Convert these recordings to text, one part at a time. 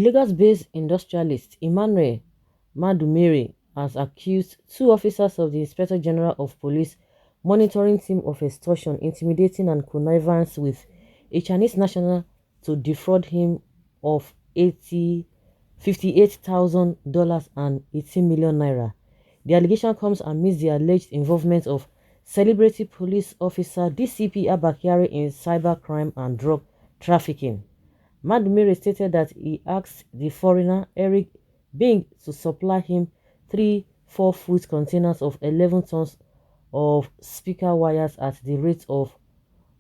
Lagos-based industrialist Emmanuel Madumere has accused two officers of the Inspector General of Police monitoring team of extortion, intimidating and connivance with a Chinese national to defraud him of $58,000 and 18 million naira. The allegation comes amidst the alleged involvement of celebrity police officer DCP Abba Kyari in cybercrime and drug trafficking. Madumere stated that he asked the foreigner Eric Bing to supply him 3 4-foot containers of 11 tons of speaker wires at the rate of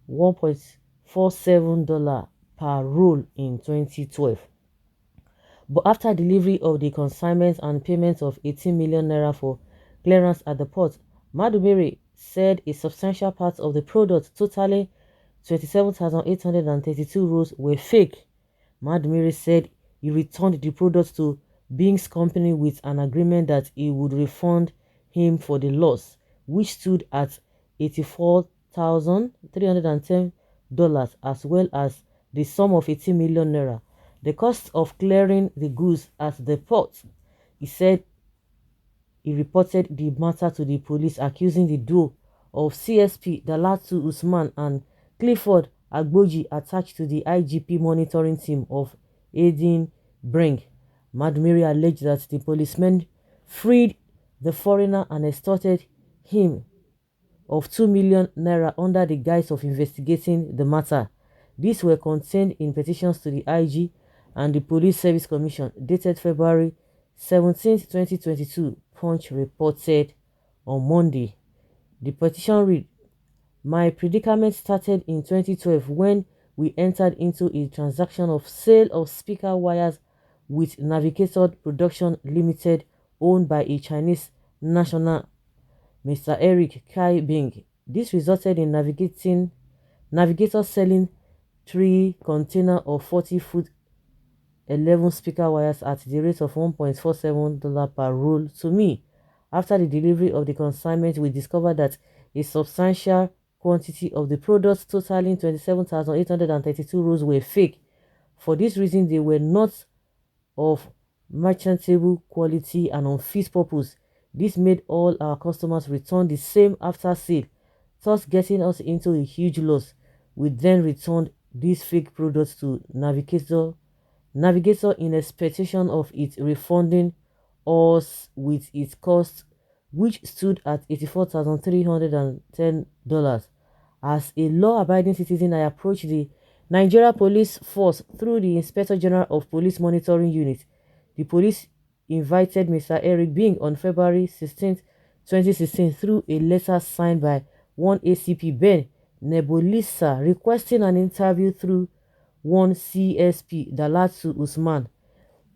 $1.47 per roll in 2012. But after delivery of the consignment and payment of 18 million naira for clearance at the port, Madumere said a substantial part of the product, totaling 27,832 rolls, were fake. Madumere said he returned the product to Bing's company with an agreement that he would refund him for the loss, which stood at $84,310, as well as the sum of 18 million naira. The cost of clearing the goods at the port. He said he reported the matter to the police, accusing the duo of CSP Dalatu Usman and Clifford Agboji, attached to the IGP monitoring team, of aiding Bring. Madumere alleged that the policemen freed the foreigner and extorted him of 2 million naira under the guise of investigating the matter. These were contained in petitions to the IG and the Police Service Commission dated February 17, 2022, Punch reported on Monday. The petition read, "My predicament started in 2012 when we entered into a transaction of sale of speaker wires with Navigator Production Limited, owned by a Chinese national, Mr. Eric Kai Bing. This resulted in Navigator selling 3 containers of 40-foot 11 speaker wires at the rate of $1.47 per roll to me. After the delivery of the consignment, we discovered that a substantial quantity of the products, totaling 27,832 rolls, were fake. For this reason, they were not of merchantable quality and unfit purpose. This made all our customers return the same after sale, thus getting us into a huge loss. We then returned these fake products to Navigator in expectation of it refunding us with its cost, which stood at $84,310. As a law-abiding citizen, I approached the Nigeria Police Force through the Inspector General of Police Monitoring Unit. The police invited Mr. Eric Bing on February 16, 2016, through a letter signed by one ACP Ben Nebolisa, requesting an interview through one CSP Dalatu Usman.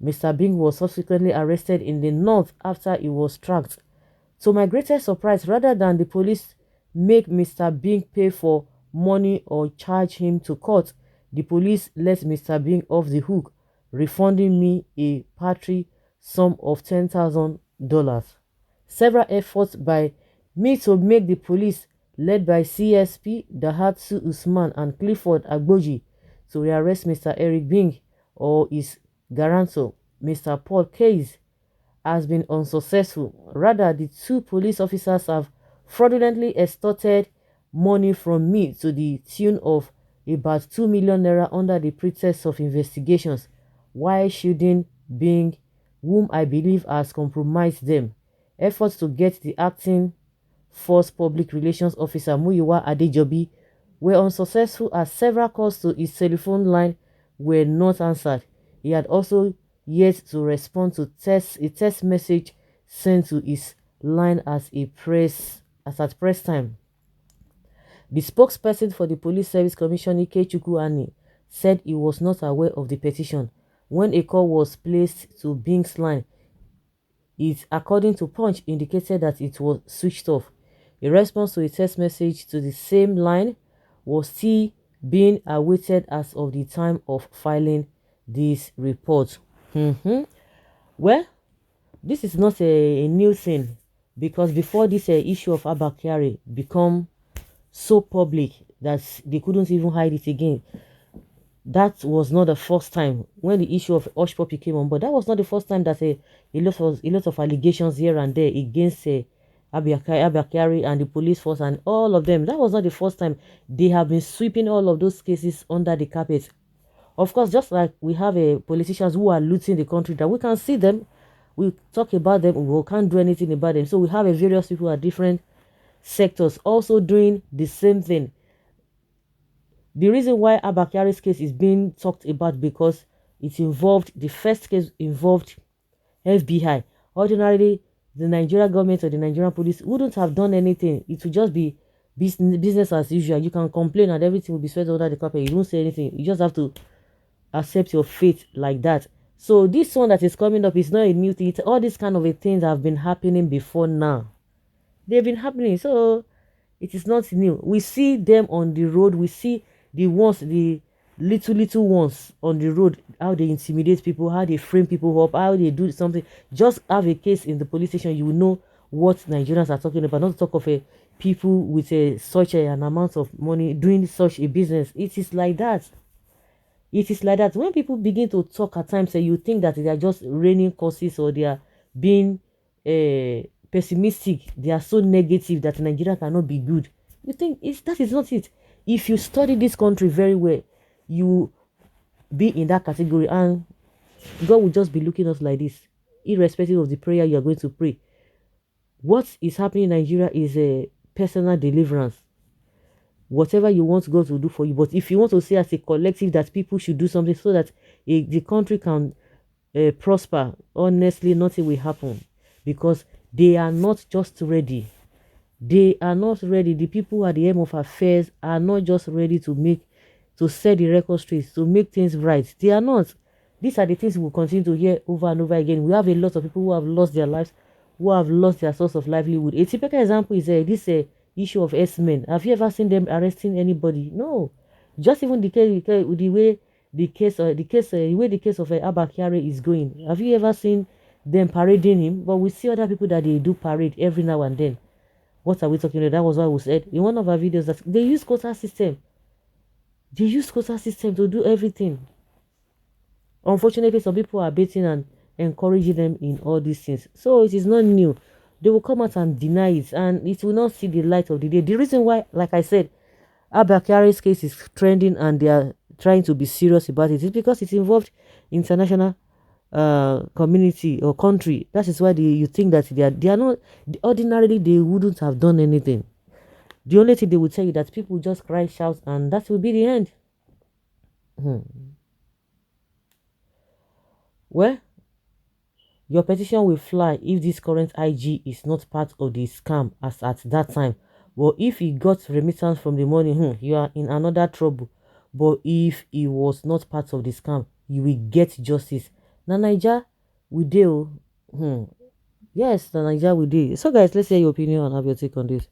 Mr. Bing was subsequently arrested in the north after he was tracked. To my greatest surprise, rather than the police make Mr. Bing pay for money or charge him to court, the police let Mr. Bing off the hook, refunding me a paltry sum of $10,000. Several efforts by me to make the police, led by CSP Dalatu Usman and Clifford Agboji, to rearrest Mr. Eric Bing or his guarantor, Mr. Paul Case, has been unsuccessful. Rather, the two police officers have fraudulently extorted money from me to the tune of about 2 million naira under the pretext of investigations, while shielding Bing, whom I believe has compromised them. Efforts to get the acting Force Public Relations Officer Muyiwa Adejobi were unsuccessful, as several calls to his telephone line were not answered. He had also yet to respond to a text message sent to his line at press time. The spokesperson for the Police Service Commission, Ikechukwu Ani, said he was not aware of the petition when a call was placed to Bing's line. It, according to Punch, indicated that it was switched off. A response to a text message to the same line was still being awaited as of the time of filing this report. Well, this is not a new thing, because before this issue of Abba Kyari become so public that they couldn't even hide it again, that was not the first time when the issue of Hush Puppy came on, but that was not the first time that a lot of allegations here and there against Abba Kyari and the police force and all of them. That was not the first time. They have been sweeping all of those cases under the carpet. Of course, just like we have politicians who are looting the country, that we can see them, we talk about them, we can't do anything about them. So we have various people at different sectors also doing the same thing. The reason why Abba Kyari's case is being talked about because the first case involved FBI. Ordinarily, the Nigerian government or the Nigerian police wouldn't have done anything. It would just be business as usual. You can complain and everything will be swept under the carpet. You don't say anything. You just have to accept your fate like that. So this one that is coming up is not a new thing. It's all these kind of things have been happening before now. They've been happening. So it is not new. We see them on the road. We see the little ones on the road, how they intimidate people, how they frame people up, how they do something. Just have a case in the police station, you will know what Nigerians are talking about. Not to talk of people with such an amount of money doing such a business. It is like that. It is like that. When people begin to talk at times, you think that they are just raining curses or they are being pessimistic. They are so negative that Nigeria cannot be good. You think that is not it. If you study this country very well, you be in that category and God will just be looking at us like this, irrespective of the prayer you are going to pray. What is happening in Nigeria is a personal deliverance. Whatever you want God to do for you. But if you want to say as a collective that people should do something so that the country can prosper, honestly, nothing will happen because they are not just ready. They are not ready. The people at the helm of affairs are not just ready to set the record straight, to make things right. They are not. These are the things we will continue to hear over and over again. We have a lot of people who have lost their lives, who have lost their source of livelihood. A typical example is this issue of S-men. Have you ever seen them arresting anybody? No. Just even the way the case of Abba Kyari is going. Have you ever seen them parading him? But we see other people that they do parade every now and then. What are we talking about? That was what we said in one of our videos that they use quota system. They use quota system to do everything. Unfortunately, some people are baiting and encouraging them in all these things. So it is not new. They will come out and deny it, and it will not see the light of the day. The reason why, like I said, Abba Kyari's case is trending and they are trying to be serious about it is because it involved international community or country. That is why you think that they are not. Ordinarily, they wouldn't have done anything. The only thing they will tell you that people just cry, shout, and that will be the end. Well, your petition will fly if this current IG is not part of the scam as at that time. But if he got remittance from the money, you are in another trouble. But if he was not part of the scam, you will get justice. Now, Niger, we do. Yes, the Niger we do. So, guys, let's hear your opinion and have your take on this.